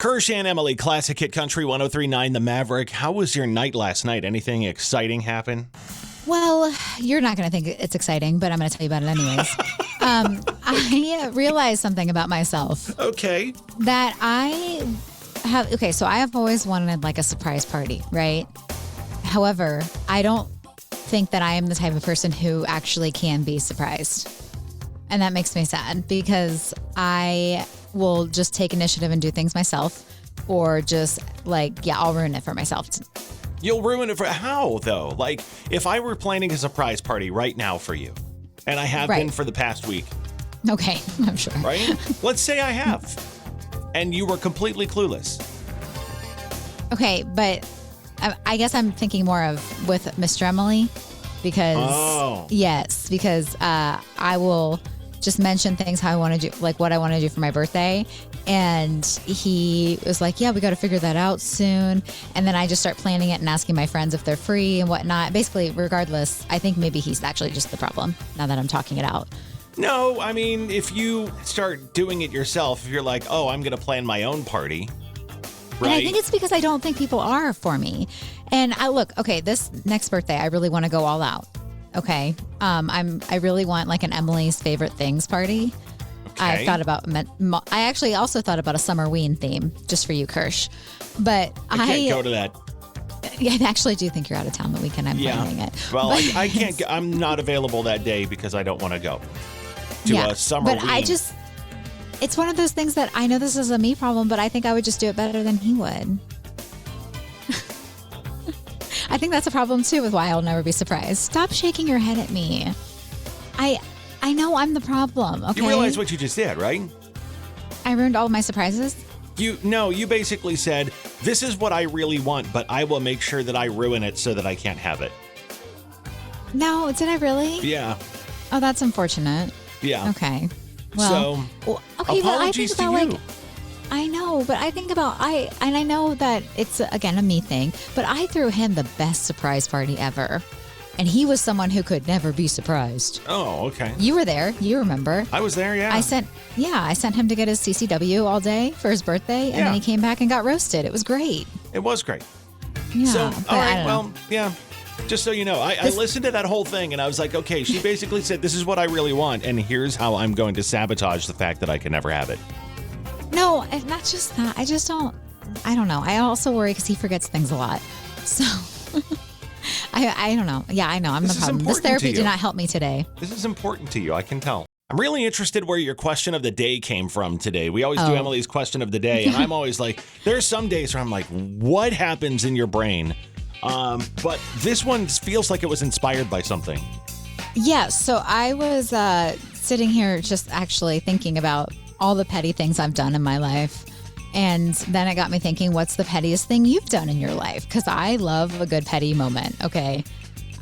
Kirsch and Emily, Classic Hit Country 103.9 The Maverick. How was your night last night? Anything exciting happen? Well, you're not going to think it's exciting, but I'm going to tell you about it anyways. I realized something about myself. Okay. That so I have always wanted like a surprise party, right? However, I don't think that I am the type of person who actually can be surprised. And that makes me sad because I will just take initiative and do things myself, or just I'll ruin it for myself. You'll ruin it for how though? Like if I were planning a surprise party right now for you, and I have been for the past week. Okay, I'm sure. Right? Let's say I have, and you were completely clueless. Okay, but I guess I'm thinking more of with Mr. Emily because because I will just mention things how I want to do, like what I want to do for my birthday. And he was like, yeah, we got to figure that out soon. And then I just start planning it and asking my friends if they're free and whatnot. Basically, regardless, I think maybe he's actually just the problem now that I'm talking it out. No, I mean, if you start doing it yourself, if you're like, oh, I'm going to plan my own party. Right? And I think it's because I don't think people are for me. And this next birthday, I really want to go all out. Okay. I really want like an Emily's favorite things party. Okay. I actually also thought about a Summerween theme just for you, Kirsch. But I can't go to that. Yeah, I actually do think you're out of town the weekend I'm planning it. Well, I can't. I'm not available that day because I don't want to go to a Summerween. But it's one of those things that I know this is a me problem, but I think I would just do it better than he would. I think that's a problem too with why I'll never be surprised. Stop shaking your head at me. I know I'm the problem, okay? You realize what you just did, right? I ruined all of my surprises? You basically said, this is what I really want, but I will make sure that I ruin it so that I can't have it. No, did I really? Yeah. Oh, that's unfortunate. Yeah. Okay. Well, apologies to you. I know, but I think about, I know that it's, again, a me thing, but I threw him the best surprise party ever. And he was someone who could never be surprised. Oh, okay. You were there. You remember. I was there, yeah. I sent him to get his CCW all day for his birthday, and then he came back and got roasted. It was great. It was great. Yeah. So, all right, well, yeah. Just so you know, I listened to that whole thing, and I was like, okay, she basically said, this is what I really want, and here's how I'm going to sabotage the fact that I can never have it. No, not just that. I don't know. I also worry because he forgets things a lot. So... I don't know. Yeah, I know. I'm the problem. This therapy did not help me today. This is important to you. I can tell. I'm really interested where your question of the day came from today. We always do Emily's question of the day, and I'm always like, there's some days where I'm like, what happens in your brain? But this one feels like it was inspired by something. Yeah, so I was sitting here just actually thinking about all the petty things I've done in my life. And then it got me thinking, what's the pettiest thing you've done in your life? Because I love a good petty moment, okay?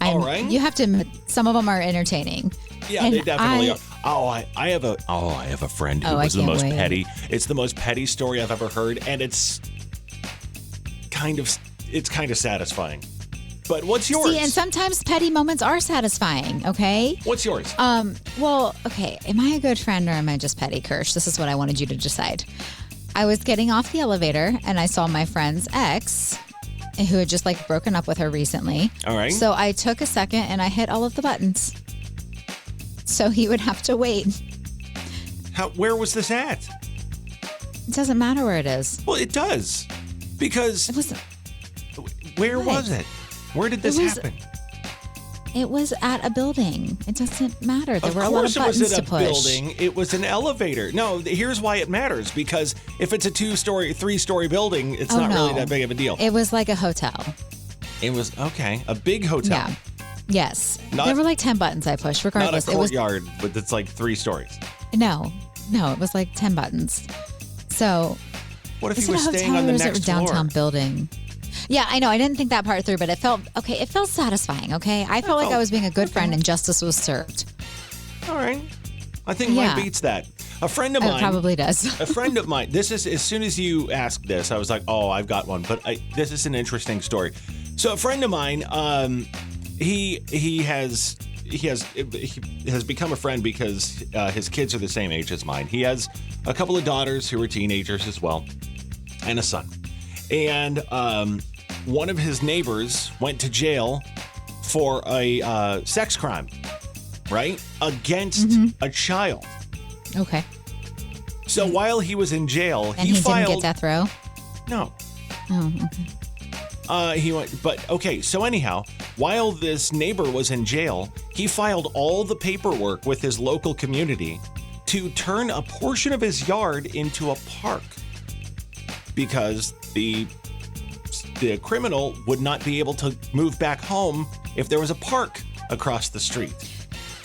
All right. You have to admit, some of them are entertaining. Yeah, and they definitely are. I have a friend who was the most petty. It's the most petty story I've ever heard, and it's kind of satisfying. But what's yours? See, and sometimes petty moments are satisfying, okay? What's yours? Well, okay, am I a good friend or am I just petty, Kirsch? This is what I wanted you to decide. I was getting off the elevator and I saw my friend's ex who had just broken up with her recently. All right. So I took a second and I hit all of the buttons. So he would have to wait. Where was this at? It doesn't matter where it is. Well, it does. Because... Where was it? Where did this happen? It was at a building. It doesn't matter. There were a lot of buttons to push. Of course it was at a building. It was an elevator. No, here's why it matters. Because if it's a 2-story, 3-story building, it's not really that big of a deal. It was like a hotel. It was, a big hotel. Yeah. Yes. There were 10 buttons I pushed, regardless. Not a courtyard, but it's 3 stories. No, it was 10 buttons. So. What if you were staying on the next floor? Downtown building. Yeah, I know. I didn't think that part through, but it felt satisfying, okay? I felt like I was being a good friend and justice was served. All right. I think mine beats that. A friend of mine. It probably does. A friend of mine. This is, as soon as you asked this, I was like, oh, I've got one. But this is an interesting story. So a friend of mine, he has become a friend because his kids are the same age as mine. He has a couple of daughters who are teenagers as well. And a son. And one of his neighbors went to jail for a sex crime, right? Against a child. Okay. So while he was in jail, and he filed... didn't get death row? No. Oh, okay. He went, but okay, so anyhow, while this neighbor was in jail, he filed all the paperwork with his local community to turn a portion of his yard into a park because the criminal would not be able to move back home if there was a park across the street.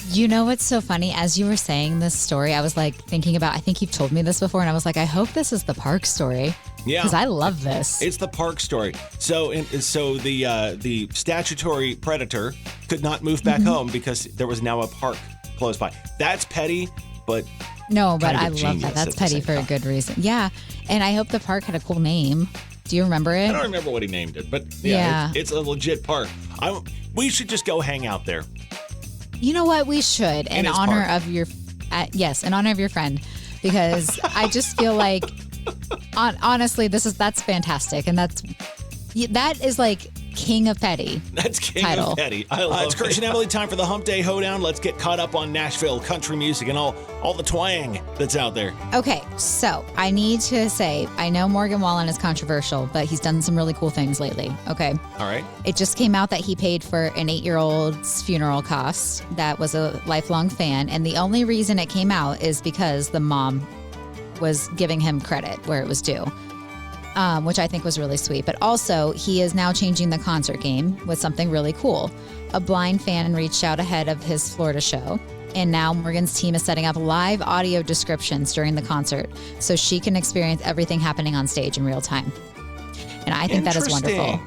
You know what's so funny? As you were saying this story, I was like thinking about, I think you've told me this before, and I was like, I hope this is the park story. Yeah. Because I love this. It's the park story. So the statutory predator could not move back home because there was now a park close by. That's petty, but no, but I genius love that. That's at the petty same for time. a good reason. Yeah. And I hope the park had a cool name. Do you remember it? I don't remember what he named it, but Yeah. it's a legit park. We should just go hang out there. You know what? We should, in his honor park. of your, in honor of your friend, because I just feel like, honestly, that's fantastic, and that is like king of petty. That's king title. of petty. I love it's Kirschs and Emily. Time for the Hump Day Hoedown. Let's get caught up on Nashville country music and all the twang that's out there. Okay, so I need to say, I know Morgan Wallen is controversial, but he's done some really cool things lately. Okay. All right. It just came out that he paid for an 8-year-old's funeral costs that was a lifelong fan. And the only reason it came out is because the mom was giving him credit where it was due, which I think was really sweet. But also, he is now changing the concert game with something really cool. A blind fan reached out ahead of his Florida show. And now Morgan's team is setting up live audio descriptions during the concert so she can experience everything happening on stage in real time. And I think that is wonderful.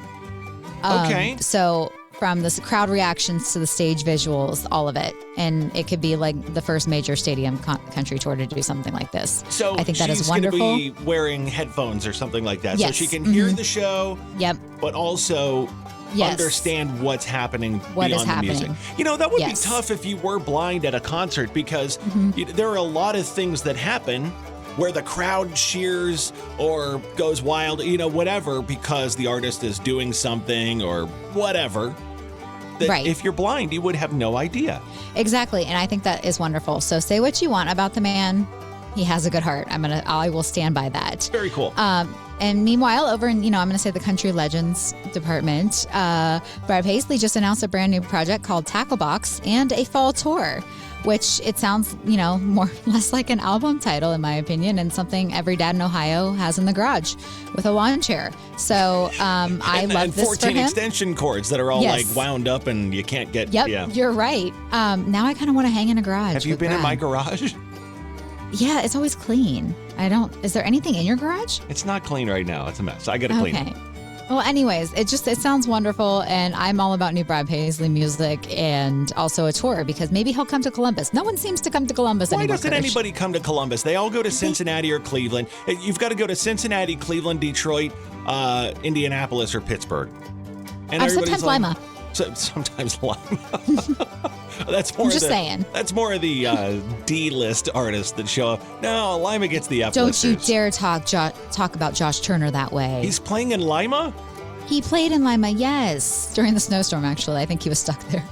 Okay. So from the crowd reactions to the stage visuals, all of it. And it could be like the first major stadium country tour to do something like this. So I think that is she's wonderful. going to be wearing headphones or something like that. Yes. So she can hear the show, Yep. but also understand what's happening What is beyond the music. happening. You know, that would Yes. be tough if you were blind at a concert because there are a lot of things that happen where the crowd cheers or goes wild, whatever, because the artist is doing something or whatever. That Right. If you're blind, you would have no idea. Exactly. And I think that is wonderful. So say what you want about the man. He has a good heart. I will stand by that. Very cool. And meanwhile, over in, I'm going to say the Country Legends department, Brad Paisley just announced a brand new project called Tacklebox and a fall tour, which it sounds, more or less like an album title, in my opinion, and something every dad in Ohio has in the garage with a lawn chair. So I love this 14 for him. extension cords that are all Yes. like wound up and you can't get. Yep, Yeah. you're right. Now I kind of want to hang in a garage. Have you with been in Brad. my garage? Yeah, it's always clean. Is there anything in your garage? It's not clean right now. It's a mess. I got to clean it. Okay. Well, anyways, it sounds wonderful, and I'm all about new Brad Paisley music and also a tour because maybe he'll come to Columbus. No one seems to come to Columbus Why anymore. doesn't Kirsch. anybody come to Columbus? They all go to Cincinnati or Cleveland. You've got to go to Cincinnati, Cleveland, Detroit, Indianapolis, or Pittsburgh. And Sometimes Lima. Sometimes Lima. That's more. I'm just saying. That's more of the D-list artists that show up. No, Lima gets the F. Don't you listers. dare talk about Josh Turner that way. He's playing in Lima. He played in Lima, yes, during the snowstorm. Actually, I think he was stuck there.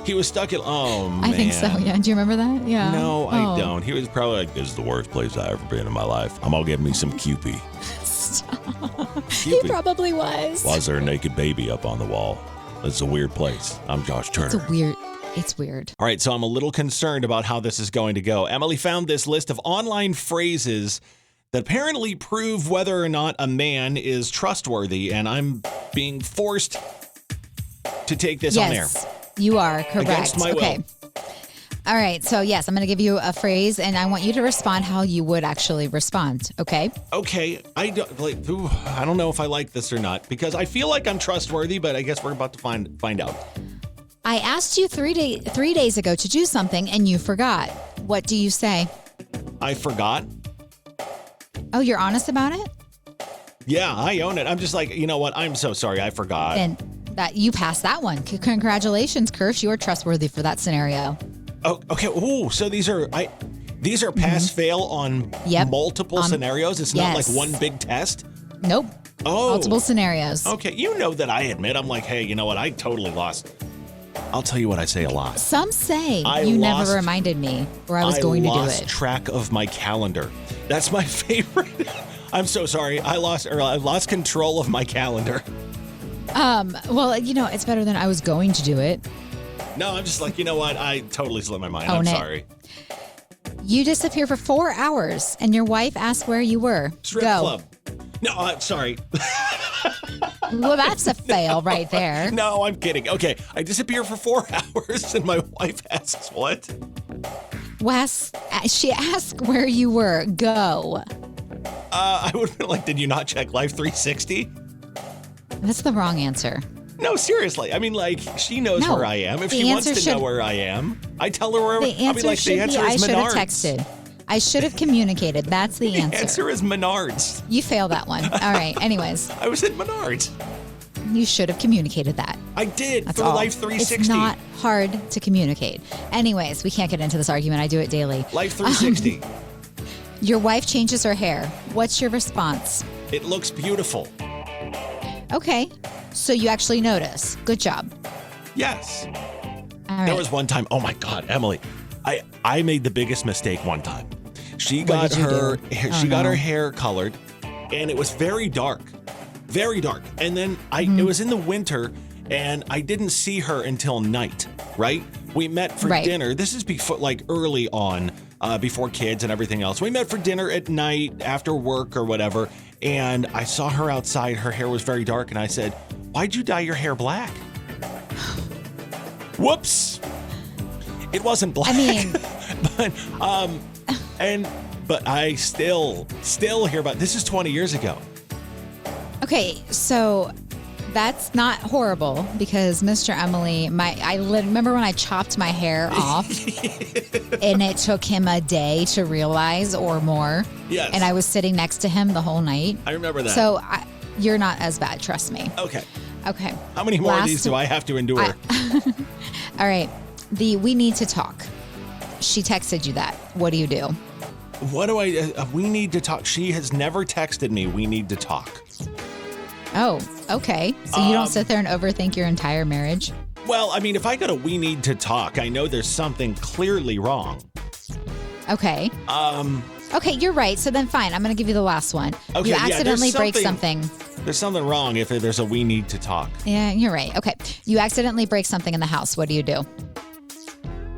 He was stuck in. Oh man. I think so. Yeah. Do you remember that? Yeah. No, I don't. He was probably like, "This is the worst place I've ever been in my life. I'm gonna give me some Cupid." He probably was. Why is there a naked baby up on the wall? It's a weird place. I'm Josh Turner. It's weird. All right, so I'm a little concerned about how this is going to go. Emily found this list of online phrases that apparently prove whether or not a man is trustworthy, and I'm being forced to take this on air. Yes, you are correct. Against my will. All right. So, yes, I'm going to give you a phrase, and I want you to respond how you would actually respond. Okay? Okay. I don't know if I like this or not because I feel like I'm trustworthy, but I guess we're about to find out. I asked you 3 days ago to do something, and you forgot. What do you say? I forgot. Oh, you're honest about it? Yeah, I own it. I'm just like, you know what? I'm so sorry. I forgot. And that you passed that one. Congratulations, Kirsch. You are trustworthy for that scenario. Oh, okay. Ooh, so these are pass fail on multiple scenarios. It's not like one big test. Nope. Oh. Multiple scenarios. Okay. You know that I admit, I'm like, hey, you know what? I totally lost. I'll tell you what, I say a lot. Some say you never reminded me or I was going to do it. I lost track of my calendar. That's my favorite. I'm so sorry. I lost control of my calendar. Well, it's better than I was going to do it. No, I'm just like, you know what? I totally slipped my mind. Own I'm it. sorry. You disappear for 4 hours and your wife asks where you were. Strip Go. club. No, sorry. Well, that's a fail right there. No, I'm kidding. Okay, I disappear for 4 hours and my wife asks what? Wes, she asked where you were. Go. I would have been like, did you not check Life 360? That's the wrong answer. No, seriously. I mean, like, she knows where I am. If she wants to know where I am, I tell her where. The answer the answer I is should have Menards. texted. I should have communicated. That's the answer. The answer is Menards. You failed that one. All right. Anyways. I was at Menards. You should have communicated that. I did. That's through all. Life 360. It's not hard to communicate. Anyways, we can't get into this argument. I do it daily. Life 360. Your wife changes her hair. What's your response? It looks beautiful. Okay. So you actually notice. Good job. Yes. All right. There was one time, oh my God, Emily, I made the biggest mistake one time. She got her hair colored and it was very dark. Very dark. And then it was in the winter and I didn't see her until night, right? We met for dinner. This is before, like early on, before kids and everything else. We met for dinner at night after work or whatever. And I saw her outside. Her hair was very dark. And I said, why'd you dye your hair black? Whoops. It wasn't black. I mean, but I still hear about this is 20 years ago. okay, so that's not horrible because Mr. Emily, I remember when I chopped my hair off and it took him a day to realize or more. Yes. And I was sitting next to him the whole night. I remember that. So you're not as bad, trust me. Okay. How many more of these do I have to endure? All right. We need to talk. She texted you that. What do you do? What do we need to talk. She has never texted me. We need to talk. Oh, okay. So you don't sit there and overthink your entire marriage? Well, I mean, if I got a we need to talk, I know there's something clearly wrong. Okay. Okay, you're right. So then fine. I'm going to give you the last one. Okay, you accidentally break something. There's something wrong if there's a we need to talk. Yeah, you're right. Okay. You accidentally break something in the house. What do you do?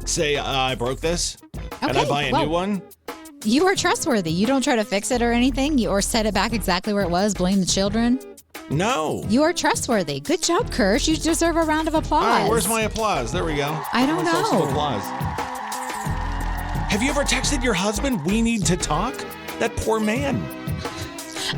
Say, I broke this and I buy a new one. You are trustworthy. You don't try to fix it or anything or set it back exactly where it was. Blame the children. No. You are trustworthy. Good job, Kirsch. You deserve a round of applause. All right, where's my applause? There we go. I don't know. Some applause. Have you ever texted your husband, we need to talk? That poor man.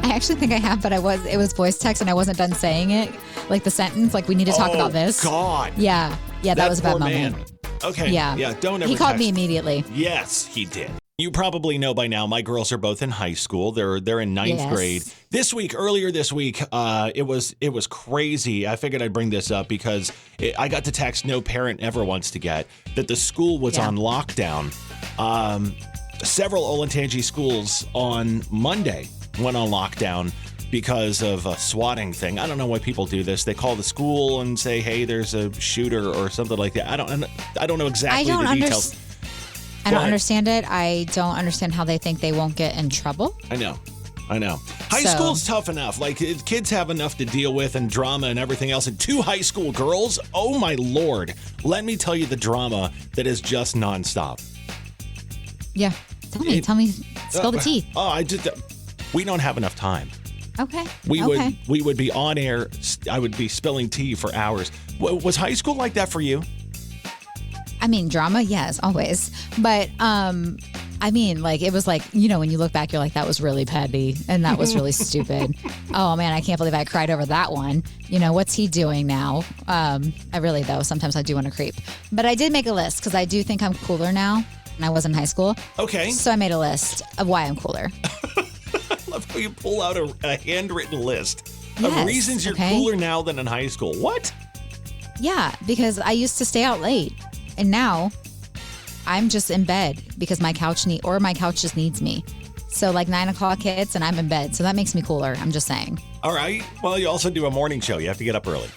I actually think I have, but it was voice text and I wasn't done saying it. Like the sentence, like we need to talk about this. God. Yeah, that was a bad moment. Man. Okay. Yeah. Don't ever He called text. me immediately. Yes, he did. You probably know by now, my girls are both in high school. They're in ninth grade. Earlier this week, it was crazy. I figured I'd bring this up because I got the text no parent ever wants to get that the school was on lockdown. Several Olentangy schools on Monday went on lockdown because of a swatting thing. I don't know why people do this. They call the school and say, "Hey, there's a shooter" or something like that. I don't know exactly the details. I don't understand it. I don't understand how they think they won't get in trouble. I know. High school's tough enough. Like, kids have enough to deal with and drama and everything else. And 2 high school girls, oh my Lord. Let me tell you the drama that is just nonstop. Yeah. Tell me, spill the tea. We don't have enough time. Okay. We would be on air. I would be spilling tea for hours. Was high school like that for you? I mean, drama, yes, always. But I mean, like, it was like, when you look back, you're like, that was really petty and that was really stupid. Oh man, I can't believe I cried over that one. What's he doing now? Sometimes I do want to creep. But I did make a list because I do think I'm cooler now than I was in high school. Okay. So I made a list of why I'm cooler. I love how you pull out a handwritten list of reasons you're cooler now than in high school. What? Yeah, because I used to stay out late. And now I'm just in bed because my couch just needs me. So like 9 o'clock hits and I'm in bed. So that makes me cooler. I'm just saying. All right. Well, you also do a morning show. You have to get up early.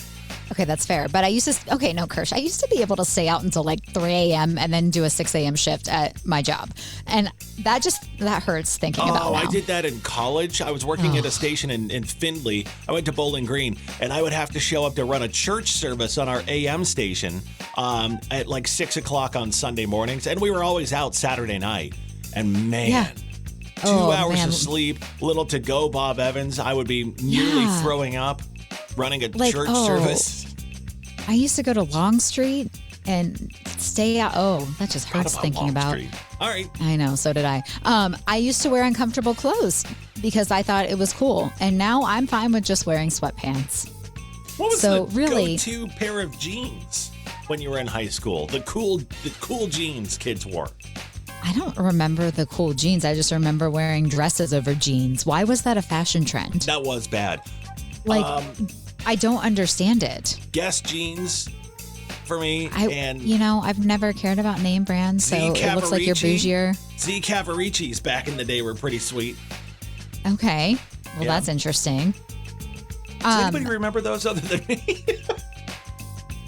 Okay, that's fair. But I used to, Kirsch, I used to be able to stay out until like 3 a.m. and then do a 6 a.m. shift at my job. And that hurts thinking about now. I did that in college. I was working at a station in Findlay. I went to Bowling Green, and I would have to show up to run a church service on our AM station at like 6 o'clock on Sunday mornings. And we were always out Saturday night. And man, 2 hours of sleep, little to go, Bob Evans. I would be nearly throwing up. Running a church service. I used to go to Long Street and stay out. Oh, that just hurts thinking about. All right. I know. So did I. I used to wear uncomfortable clothes because I thought it was cool. And now I'm fine with just wearing sweatpants. What was the go-to pair of jeans when you were in high school? The cool jeans kids wore. I don't remember the cool jeans. I just remember wearing dresses over jeans. Why was that a fashion trend? That was bad. I don't understand it. Guess jeans for me. I've never cared about name brands, so it looks like you're bougier. Z Cavaricis back in the day were pretty sweet. Okay. Well, that's interesting. Does anybody remember those other than me?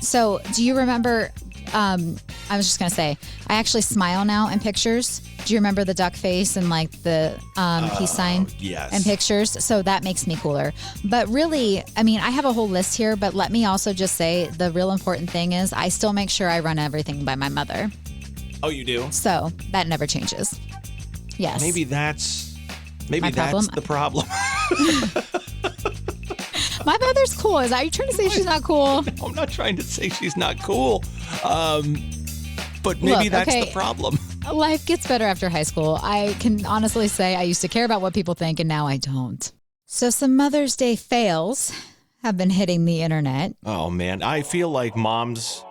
So do you remember, I was just going to say, I actually smile now in pictures. Do you remember the duck face and like the peace sign in pictures? So that makes me cooler. But really, I mean, I have a whole list here, but let me also just say the real important thing is I still make sure I run everything by my mother. Oh, you do? So that never changes. Yes. Maybe that's the problem. My mother's cool. Are you trying to say she's not cool? No, I'm not trying to say she's not cool. But maybe that's the problem. Life gets better after high school. I can honestly say I used to care about what people think, and now I don't. So some Mother's Day fails have been hitting the internet. Oh, man. I feel like moms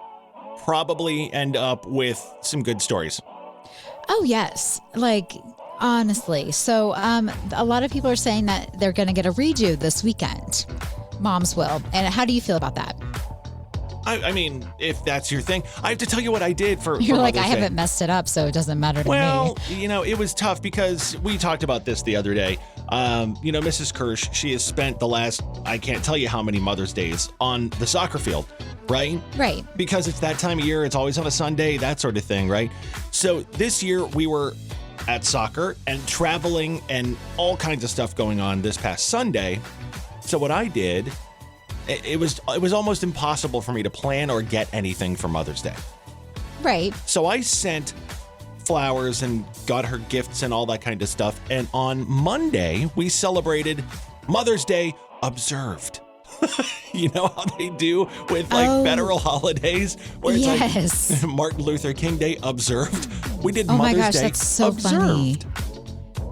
probably end up with some good stories. Oh, yes. Like, honestly. So a lot of people are saying that they're going to get a redo this weekend. Moms will. And how do you feel about that? I mean, if that's your thing, I have to tell you what I did for You're like, Mother's I Day. haven't messed it up, so it doesn't matter to me. Well, it was tough because we talked about this the other day. Mrs. Kirsch, she has spent the last, I can't tell you how many Mother's Days on the soccer field, right? Right. Because it's that time of year, it's always on a Sunday, that sort of thing, right? So this year we were at soccer and traveling and all kinds of stuff going on this past Sunday. So what I did, it was almost impossible for me to plan or get anything for Mother's Day. Right. So I sent flowers and got her gifts and all that kind of stuff. And on Monday, we celebrated Mother's Day observed. You know how they do with federal holidays where it's like Martin Luther King Day observed. We did Mother's Day that's so observed. Funny.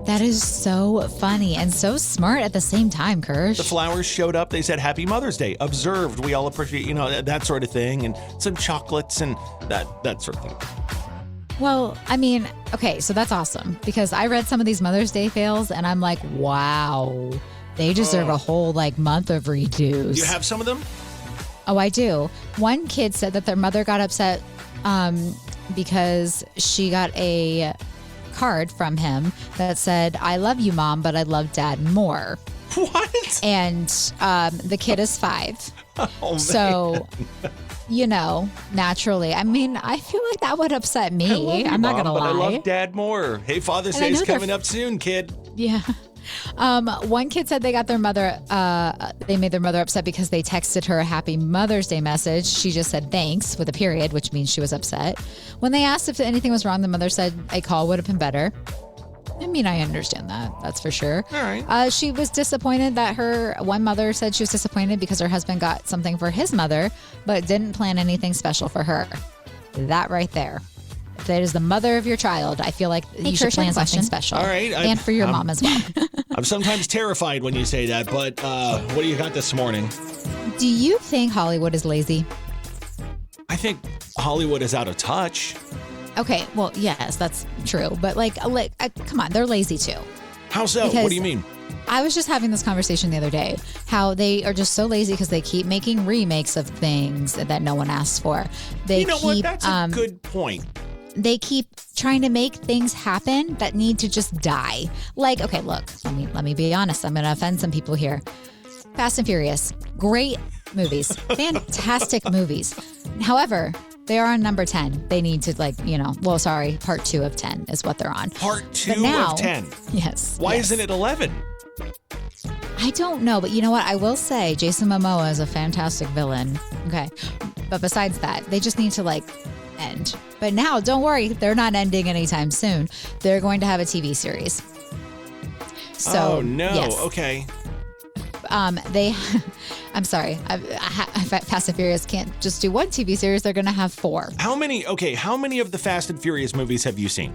That is so funny and so smart at the same time, Kirsch. The flowers showed up. They said, Happy Mother's Day. Observed. We all appreciate, that sort of thing. And some chocolates and that sort of thing. Well, I mean, okay, so that's awesome. Because I read some of these Mother's Day fails and I'm like, wow, they deserve a whole month of redos. You have some of them? Oh, I do. One kid said that their mother got upset because she got a card from him that said, I love you, Mom, but I love Dad more. What? And the kid is 5. Oh, man. So, naturally, I mean, I feel like that would upset me. I'm not going to lie. I love Dad more. Hey, Father's Day is coming up soon, kid. Yeah. One kid said they got their mother, they made their mother upset because they texted her a happy Mother's Day message. She just said thanks with a period, which means she was upset. When they asked if anything was wrong, the mother said a call would have been better. I mean, I understand that. That's for sure. All right. She was disappointed that one mother said she was disappointed because her husband got something for his mother, but didn't plan anything special for her. That right there. If that is the mother of your child, I feel like you should plan something special. All right. And for your mom as well. I'm sometimes terrified when you say that, but what do you got this morning? Do you think Hollywood is lazy? I think Hollywood is out of touch. Okay, well, yes, that's true. But come on, they're lazy too. How so? What do you mean? I was just having this conversation the other day, how they are just so lazy because they keep making remakes of things that no one asked for. What? That's a good point. they keep trying to make things happen that need to just die. Like, okay, look, let me be honest. I'm going to offend some people here. Fast and Furious, great movies, fantastic movies. However, they are on number 10. They need to part 2 of 10 is what they're on. Part 2 of 10? Yes. Why isn't it 11? I don't know, but you know what? I will say Jason Momoa is a fantastic villain. Okay. But besides that, they just need to end. But now, don't worry, they're not ending anytime soon. They're going to have a TV series. So, oh, no. Yes. Okay. I'm sorry. Fast and Furious can't just do one TV series. They're going to have 4. How many of the Fast and Furious movies have you seen?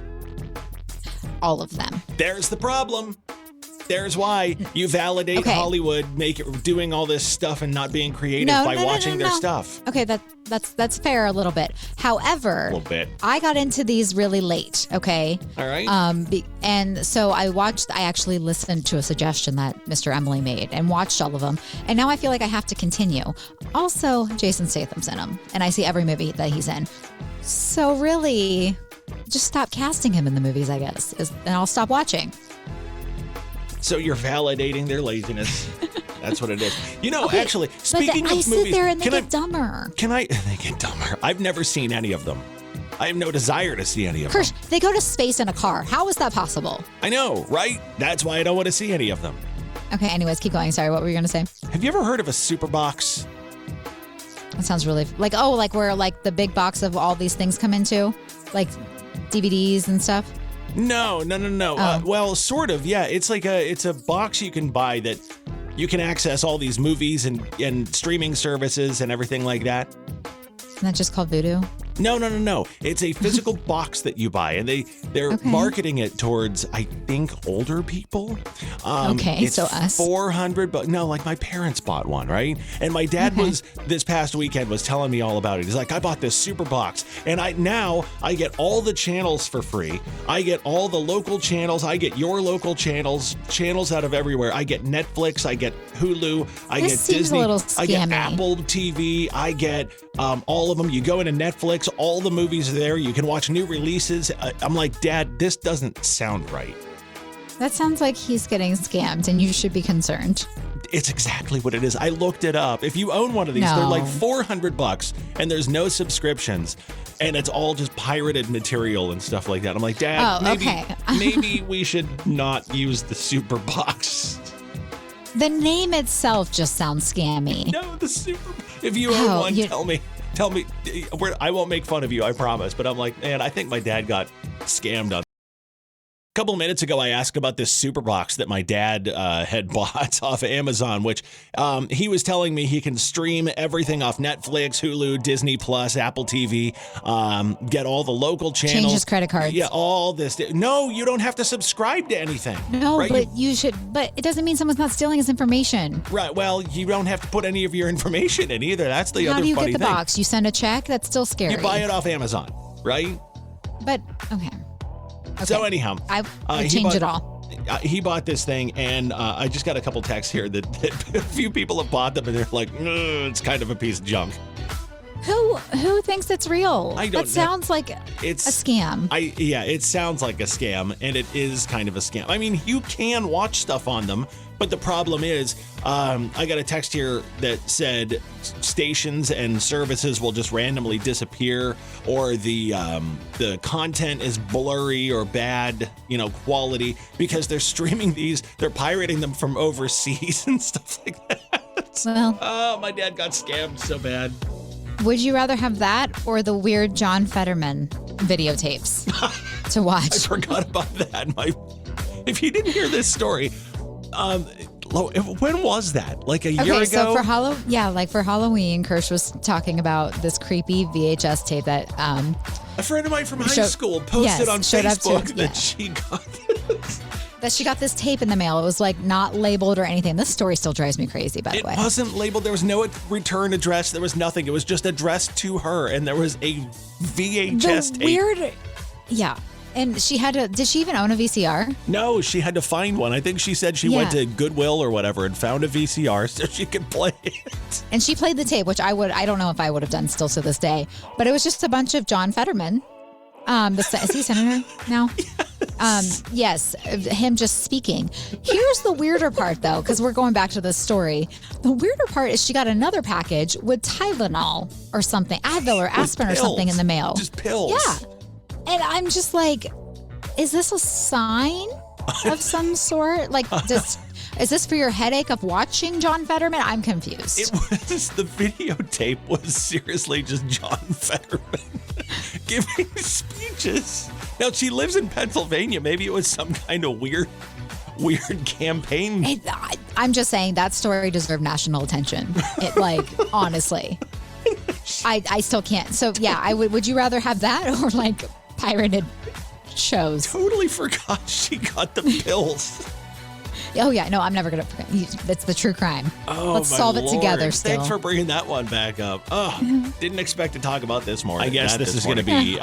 All of them. There's the problem. There's why you validate Hollywood doing all this stuff and not being creative by watching their stuff. Okay, that's fair a little bit. However, a little bit. I got into these really late. Okay. All right. And so I actually listened to a suggestion that Mr. Emily made and watched all of them. And now I feel like I have to continue. Also, Jason Statham's in them, and I see every movie that he's in. So really, just stop casting him in the movies, I guess, and I'll stop watching. So you're validating their laziness. That's what it is. Actually, speaking of movies, I sit there and they get dumber. They get dumber. I've never seen any of them. I have no desire to see any of Kirsch, them. they go to space in a car. How is that possible? I know, right? That's why I don't want to see any of them. Okay, anyways, keep going. Sorry, what were you going to say? Have you ever heard of a super box? That sounds really where the big box of all these things come into, like DVDs and stuff. No. Oh. Well, sort of. Yeah, it's a box you can buy that you can access all these movies and streaming services and everything like that. Isn't that just called Voodoo? No. It's a physical box that you buy, and they're marketing it towards, I think, older people. It's so us. $400, but no, my parents bought one, right? And my dad this past weekend was telling me all about it. He's like, I bought this super box, and I get all the channels for free. I get all the local channels. I get your local channels out of everywhere. I get Netflix. I get Hulu. I get Disney. I get Apple TV. I get all of them. You go into Netflix. All the movies are there. You can watch new releases. I'm like, Dad, this doesn't sound right. That sounds like he's getting scammed, and you should be concerned. It's exactly what it is. I looked it up. If you own one of these, they're like $400, and there's no subscriptions, and it's all just pirated material and stuff like that. I'm like, Dad, maybe we should not use the super box. The name itself just sounds scammy. No, the super. If you own one, tell me. I won't make fun of you, I promise. But I'm like, man, I think my dad got scammed on. A couple of minutes ago, I asked about this super box that my dad had bought off of Amazon, which he was telling me he can stream everything off Netflix, Hulu, Disney Plus, Apple TV, get all the local channels. Change his credit cards. Yeah, all this. No, you don't have to subscribe to anything. No, right? but you should. But it doesn't mean someone's not stealing his information. Right. Well, you don't have to put any of your information in either. That's the other funny thing. How do you get the box? You send a check? That's still scary. You buy it off Amazon, right? But, okay. So anyhow, I change it all. He bought this thing, and I just got a couple texts here that a few people have bought them, and they're like, it's kind of a piece of junk. Who thinks it's real? I don't know. That sounds like it's a scam. It sounds like a scam, and it is kind of a scam. I mean, you can watch stuff on them, but the problem is, I got a text here that said stations and services will just randomly disappear, or the content is blurry or bad, quality, because they're streaming these, they're pirating them from overseas and stuff like that. Well, oh, my dad got scammed so bad. Would you rather have that or the weird John Fetterman videotapes to watch? I forgot about that. If you didn't hear this story, when was that? Like a year ago? So for Halloween, Kirsch was talking about this creepy VHS tape that a friend of mine from high school posted on Facebook that she got this. That she got this tape in the mail. It was not labeled or anything. This story still drives me crazy, by the way. It wasn't labeled. There was no return address. There was nothing. It was just addressed to her, and there was a VHS tape. Weird. Yeah. And did she even own a VCR? No, she had to find one. I think she said she went to Goodwill or whatever and found a VCR so she could play it. And she played the tape, which I don't know if I would have done still to this day. But it was just a bunch of John Fetterman. Is he senator now? Yes, him just speaking. Here's the weirder part, though, because we're going back to this story. The weirder part is she got another package with Tylenol or something, Advil or aspirin or something in the mail. Just pills. Yeah. And I'm just like, is this a sign of some sort? Like, is this for your headache of watching John Fetterman? I'm confused. The videotape was seriously just John Fetterman giving speeches. Now, she lives in Pennsylvania. Maybe it was some kind of weird campaign. I'm just saying that story deserved national attention. Honestly. I still can't. So, yeah, would you rather have that or like pirated shows? Totally forgot she got the pills. Oh, yeah. No, I'm never going to forget. That's the true crime. Oh, let's solve it together still. Thanks for bringing that one back up. Oh, didn't expect to talk about this more. I guess this is going to be,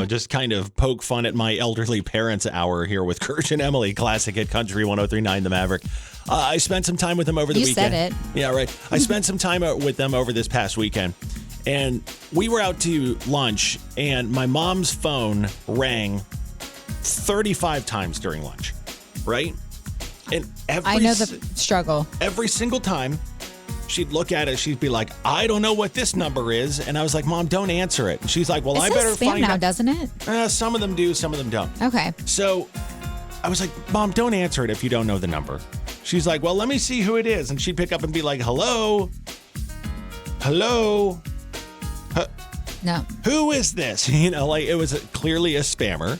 just kind of poke fun at my elderly parents hour here with Kirsch and Emily, Classic Hit Country 103.9 The Maverick. I spent some time with them over the weekend. You said it. Yeah, right. I spent some time with them over this past weekend. And we were out to lunch, and my mom's phone rang 35 times during lunch, right? And I know the struggle. Every single time she'd look at it, she'd be like, I don't know what this number is. And I was like, Mom, don't answer it. And she's like, well, I better spam find now, out. Doesn't it? Some of them do, some of them don't. Okay. So I was like, Mom, don't answer it if you don't know the number. She's like, well, let me see who it is. And she'd pick up and be like, hello? Hello? No. Who is this? It was clearly a spammer.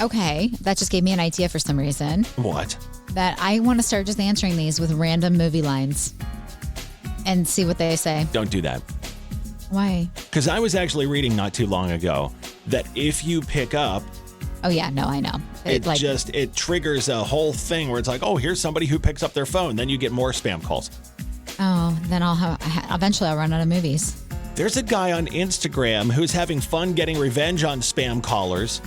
Okay. That just gave me an idea for some reason. What? That I want to start just answering these with random movie lines and see what they say. Don't do that. Why? Because I was actually reading not too long ago that if you pick up, oh yeah, no, I know. It triggers a whole thing where it's like, oh, here's somebody who picks up their phone. Then you get more spam calls. Oh, then eventually I'll run out of movies. There's a guy on Instagram who's having fun getting revenge on spam callers.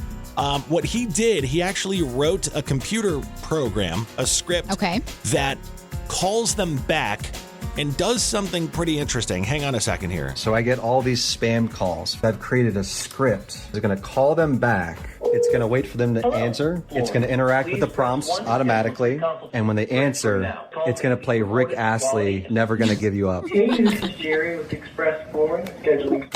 What he did, he actually wrote a computer program, a script that calls them back and does something pretty interesting. Hang on a second here. So I get all these spam calls. I've created a script. It's going to call them back. It's going to wait for them to answer. It's going to interact with the prompts automatically. And when they answer, it's going to play Rick Astley, Never Gonna Give You Up. This is Jerry with Express Forwarding scheduling.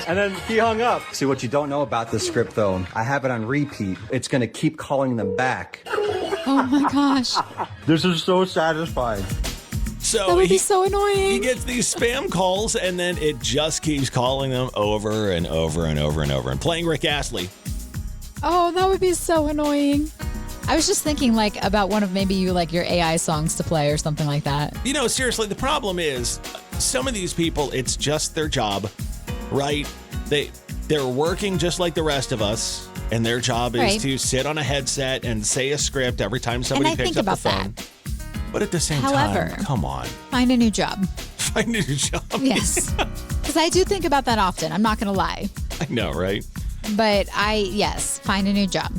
And then he hung up. See, what you don't know about this script, though, I have it on repeat. It's going to keep calling them back. Oh, my gosh. This is so satisfying. So that would be so annoying. He gets these spam calls, and then it just keeps calling them over and over and over and over and playing Rick Astley. Oh, that would be so annoying. I was just thinking about one of maybe your AI songs to play or something like that. Seriously, the problem is some of these people, it's just their job, right? They're working just like the rest of us, and their job is to sit on a headset and say a script every time somebody picks up the phone. That. But at the same time, come on. Find a new job. Find a new job. Yes. Because I do think about that often. I'm not going to lie. I know, right? But find a new job.